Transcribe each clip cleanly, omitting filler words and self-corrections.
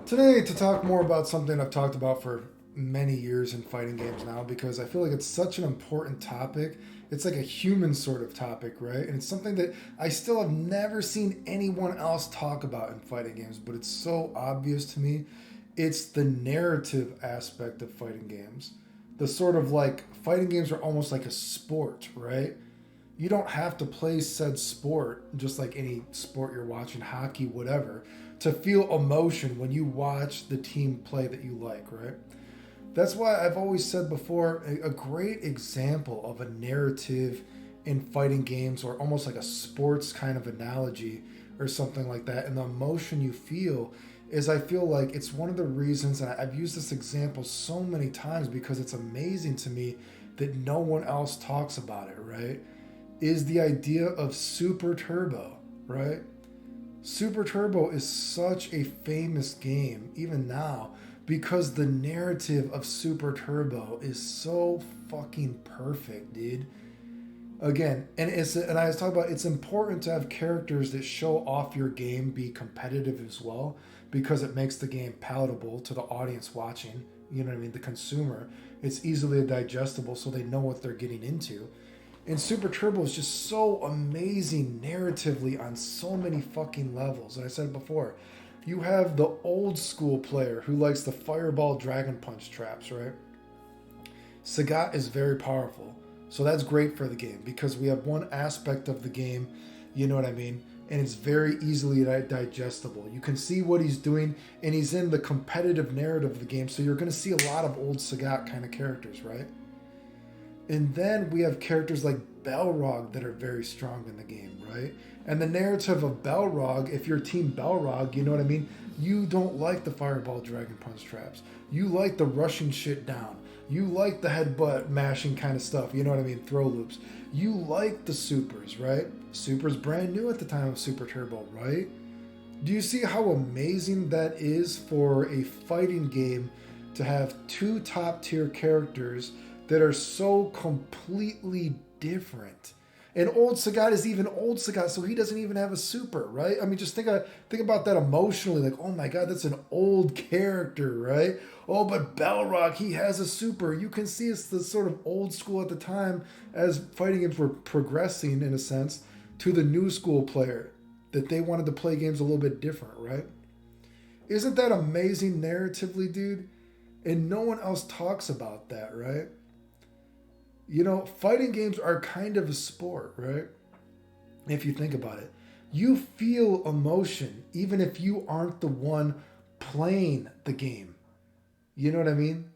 Today, to talk more about something I've talked about for many years in fighting games now, because I feel like it's such an important topic. It's like a human sort of topic, right? And it's something that I still have never seen anyone else talk about in fighting games, but it's so obvious to me. It's the narrative aspect of fighting games. The sort of like fighting games are almost like a sport, right? You don't have to play said sport, just like any sport you're watching, hockey, whatever, to feel emotion when you watch the team play that you like, right? That's why I've always said before, a great example of a narrative in fighting games, or almost like a sports kind of analogy or something like that, and the emotion you feel is, I feel like it's one of the reasons, and I've used this example so many times because it's amazing to me that no one else talks about it, right? Is the idea of Super Turbo, right? Super Turbo is such a famous game, even now, because the narrative of Super Turbo is so fucking perfect, dude. Again, and I was talking about, it's important to have characters that show off your game, be competitive as well, because it makes the game palatable to the audience watching. You know what I mean? The consumer. It's easily digestible, so they know what they're getting into. And Super Turbo is just so amazing narratively on so many fucking levels. And I said it before, you have the old school player who likes the fireball dragon punch traps, right? Sagat is very powerful. So that's great for the game because we have one aspect of the game, you know what I mean? And it's very easily digestible. You can see what he's doing, and he's in the competitive narrative of the game. So you're going to see a lot of old Sagat kind of characters, right? And then we have characters like Balrog that are very strong in the game, right? And the narrative of Balrog, if you're Team Balrog, you know what I mean? You don't like the Fireball Dragon Punch traps. You like the rushing shit down. You like the headbutt mashing kind of stuff, you know what I mean? Throw loops. You like the supers, right? Super's brand new at the time of Super Turbo, right? Do you see how amazing that is for a fighting game to have two top tier characters that are so completely different? And old Sagat is even old Sagat, so he doesn't even have a super, right? I mean, just think about that emotionally. Like, oh my God, that's an old character, right? Oh, but Balrog, he has a super. You can see it's the sort of old school at the time as fighting games were progressing, in a sense, to the new school player, that they wanted to play games a little bit different, right? Isn't that amazing narratively, dude? And no one else talks about that, right? You know, fighting games are kind of a sport, right? If you think about it. You feel emotion even if you aren't the one playing the game. You know what I mean?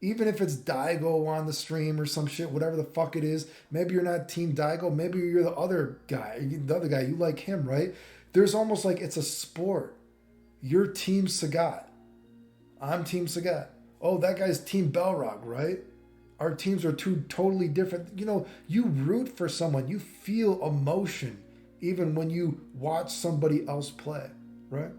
Even if it's Daigo on the stream or some shit, whatever the fuck it is. Maybe you're not Team Daigo. Maybe you're the other guy. The other guy, you like him, right? There's almost like it's a sport. You're Team Sagat. I'm Team Sagat. Oh, that guy's Team Balrog, right? Our teams are two totally different. You know, you root for someone. You feel emotion even when you watch somebody else play, right?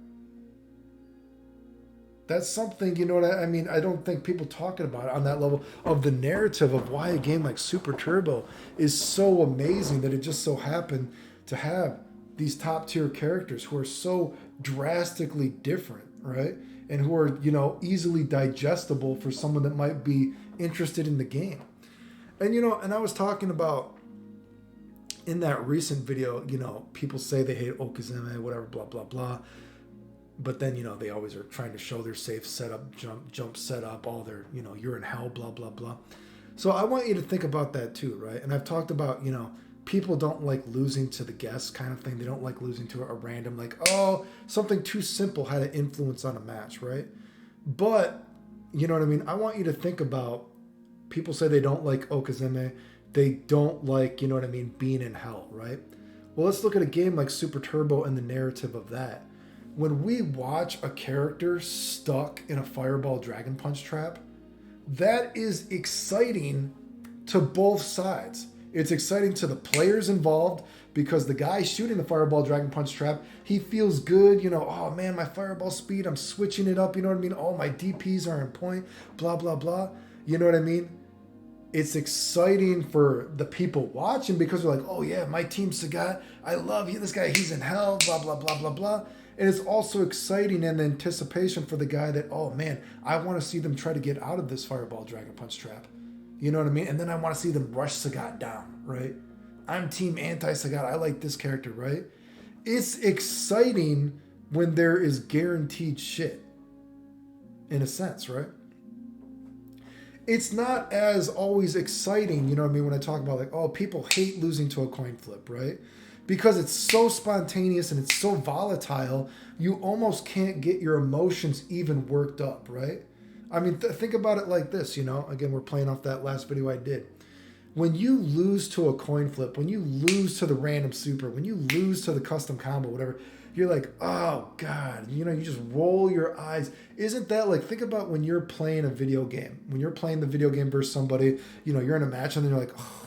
That's something, you know what I mean? I don't think people talking about it on that level of the narrative of why a game like Super Turbo is so amazing, that it just so happened to have these top tier characters who are so drastically different, right? And who are, you know, easily digestible for someone that might be interested in the game. And, you know, and I was talking about in that recent video, you know, people say they hate Okazeme, whatever, blah, blah, blah. But then, you know, they always are trying to show their safe setup, jump setup, all their, you know, you're in hell, blah, blah, blah. So I want you to think about that too, right? And I've talked about, you know, people don't like losing to the guest kind of thing. They don't like losing to a random, like, oh, something too simple had an influence on a match, right? But, you know what I mean? I want you to think about, people say they don't like Okazeme. They don't like, you know what I mean, being in hell, right? Well, let's look at a game like Super Turbo and the narrative of that. When we watch a character stuck in a Fireball Dragon Punch trap, that is exciting to both sides. It's exciting to the players involved because the guy shooting the Fireball Dragon Punch trap, he feels good, you know, oh man, my fireball speed, I'm switching it up, you know what I mean? Oh, my DPs are on point, blah, blah, blah. You know what I mean? It's exciting for the people watching because they're like, oh yeah, my team Sagat, I love you. This guy, he's in hell, blah, blah, blah, blah, blah. And it's also exciting and the anticipation for the guy that, oh man, I want to see them try to get out of this Fireball Dragon Punch trap. You know what I mean? And then I want to see them rush Sagat down, right? I'm team anti-Sagat. I like this character, right? It's exciting when there is guaranteed shit, in a sense, right? It's not as always exciting, you know what I mean, when I talk about like, oh, people hate losing to a coin flip, right? Because it's so spontaneous and it's so volatile, you almost can't get your emotions even worked up, right? I mean, think about it like this, you know? Again, we're playing off that last video I did. When you lose to a coin flip, when you lose to the random super, when you lose to the custom combo, whatever, you're like, oh God, you know, you just roll your eyes. Isn't that like, think about when you're playing a video game, when you're playing the video game versus somebody, you know, you're in a match and then you're like, oh,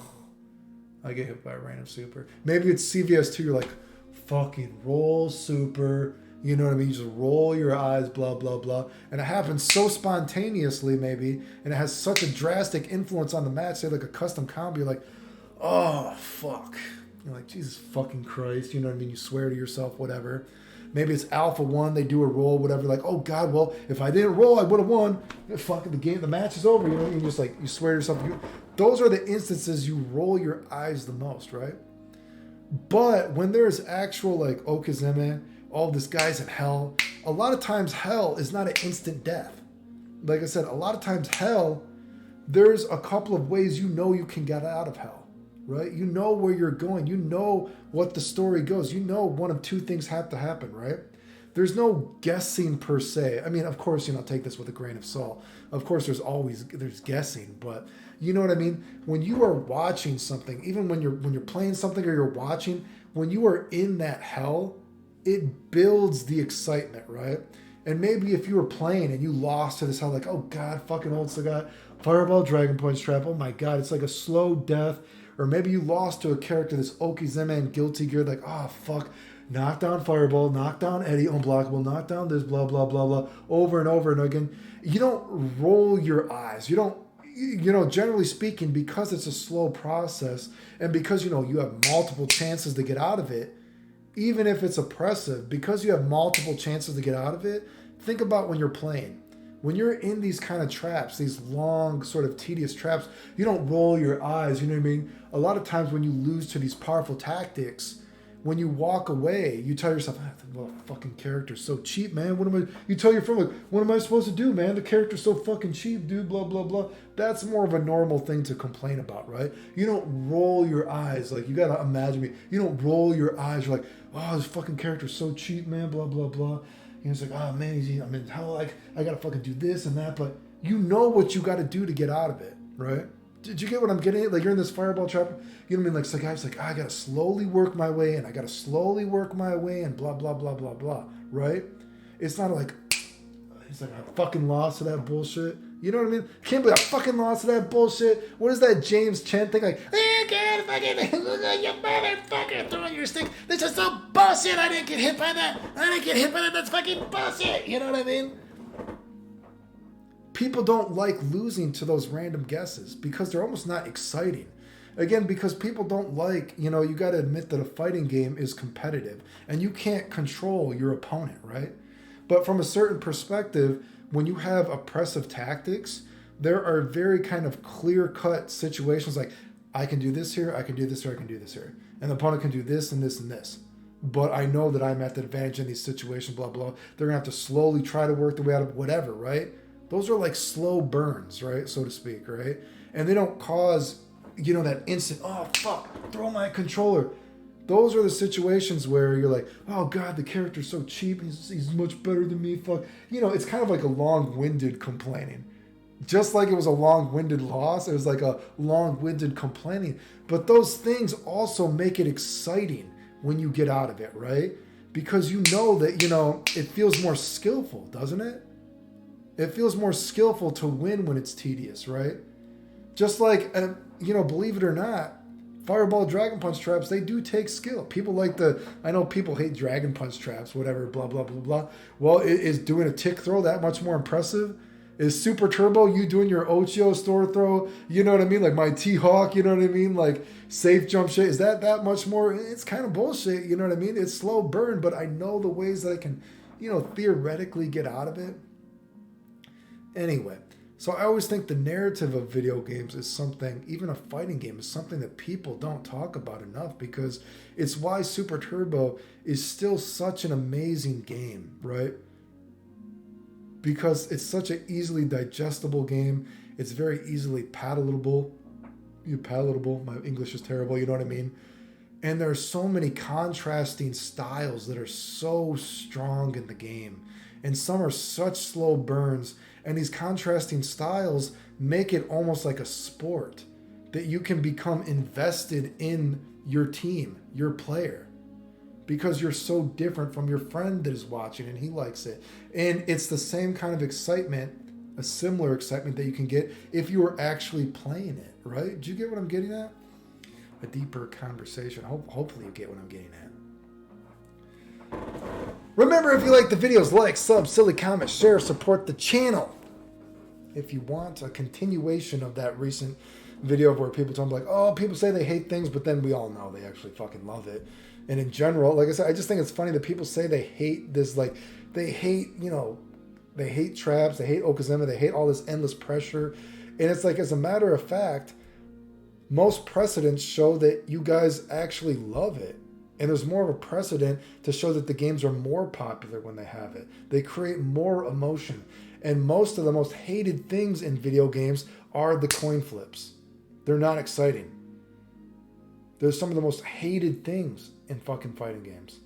I get hit by a random super. Maybe it's CVS2, you're like, fucking roll super. You know what I mean? You just roll your eyes, blah, blah, blah. And it happens so spontaneously, maybe, and it has such a drastic influence on the match, say like a custom combo, you're like, oh, fuck. You're like, Jesus fucking Christ. You know what I mean? You swear to yourself, whatever. Maybe it's Alpha 1, they do a roll, whatever. Like, oh, God, well, if I didn't roll, I would have won. Fucking the match is over. You know, you just like, you swear to yourself. Those are the instances you roll your eyes the most, right? But when there's actual, like, Okazeme, oh, this guy's in hell. A lot of times hell is not an instant death. Like I said, a lot of times hell, there's a couple of ways you know you can get out of hell, right? You know where you're going. You know what the story goes. You know one of two things have to happen, right? There's no guessing per se. I mean, of course, you know, take this with a grain of salt. Of course, there's guessing, but you know what I mean? When you are watching something, even when you're playing something or you're watching, when you are in that hell, it builds the excitement, right? And maybe if you were playing and you lost to this hell, like, oh God, fucking old Sagat, Fireball Dragon Punch Trap, oh my God, it's like a slow death. Or maybe you lost to a character, this Okizeme and Guilty Gear, like, oh fuck, knock down Fireball, knock down Eddie, unblockable, knock down this, blah, blah, blah, blah, over and over and again. You don't roll your eyes. You don't, you know, generally speaking, because it's a slow process and because, you know, you have multiple chances to get out of it, even if it's oppressive, because you have multiple chances to get out of it, think about when you're playing. When you're in these kind of traps, these long, sort of tedious traps, you don't roll your eyes, you know what I mean? A lot of times when you lose to these powerful tactics, when you walk away, you tell yourself, well, fucking character's so cheap, man. You tell your friend, like, what am I supposed to do, man? The character's so fucking cheap, dude, blah, blah, blah. That's more of a normal thing to complain about, right? You don't roll your eyes. Like, you got to imagine me. You don't roll your eyes. You're like, oh, this fucking character's so cheap, man, blah, blah, blah. And it's like, oh, man, I'm in hell. I got to fucking do this and that. But you know what you got to do to get out of it, right? Did you get what I'm getting at? Like, you're in this Fireball trap. You know what I mean? Like, so guy's like, I got to slowly work my way in. I got to slowly work my way in, blah, blah, blah, blah, blah, right? It's not like, he's like, I fucking lost to that bullshit. You know what I mean? Can't believe I fucking lost to that bullshit. What is that James Chen thing? Like, God, fucking, you motherfucker, throwing your stick. This is so bullshit. I didn't get hit by that. That's fucking bullshit. You know what I mean? People don't like losing to those random guesses because they're almost not exciting. Again, because people don't like, you know, you got to admit that a fighting game is competitive and you can't control your opponent, right? But from a certain perspective, when you have oppressive tactics, there are very kind of clear-cut situations like, I can do this here, I can do this here, I can do this here. And the opponent can do this and this and this. But I know that I'm at the advantage in these situations, blah, blah. They're going to have to slowly try to work their way out of whatever, right? Those are like slow burns, right? So to speak, right? And they don't cause, you know, that instant, oh, fuck, throw my controller. Those are the situations where you're like, oh, God, the character's so cheap. He's much better than me. Fuck. You know, it's kind of like a long-winded complaining. Just like it was a long-winded loss, it was like a long-winded complaining. But those things also make it exciting when you get out of it, right? Because you know that, you know, it feels more skillful, doesn't it? It feels more skillful to win when it's tedious, right? Just like, you know, believe it or not, Fireball Dragon Punch traps, they do take skill. People like I know people hate Dragon Punch traps, whatever, blah, blah, blah, blah. Well, is doing a tick throw that much more impressive? Is Super Turbo you doing your Ocho store throw? You know what I mean? Like my T-Hawk, you know what I mean? Like safe jump shit. Is that much more? It's kind of bullshit, you know what I mean? It's slow burn, but I know the ways that I can, theoretically get out of it. Anyway, so I always think the narrative of video games is something, even a fighting game, is something that people don't talk about enough, because it's why Super Turbo is still such an amazing game, right? Because it's such an easily digestible game. It's very easily palatable. My English is terrible, you know what I mean? And there are so many contrasting styles that are so strong in the game. And some are such slow burns. And these contrasting styles make it almost like a sport, that you can become invested in your team, your player, because you're so different from your friend that is watching and he likes it. And it's the same kind of excitement, a similar excitement that you can get if you were actually playing it, right? Do you get what I'm getting at? A deeper conversation. Hopefully you get what I'm getting at. Remember, if you like the videos, like, sub, silly comment, share, support the channel. If you want a continuation of that recent video where people talk like, oh, people say they hate things, but then we all know they actually fucking love it. And in general, like I said, I just think it's funny that people say they hate this, like, they hate, they hate traps, they hate Okazema, they hate all this endless pressure. And it's like, as a matter of fact, most precedents show that you guys actually love it. And there's more of a precedent to show that the games are more popular when they have it. They create more emotion. And most of the most hated things in video games are the coin flips. They're not exciting. They're some of the most hated things in fucking fighting games.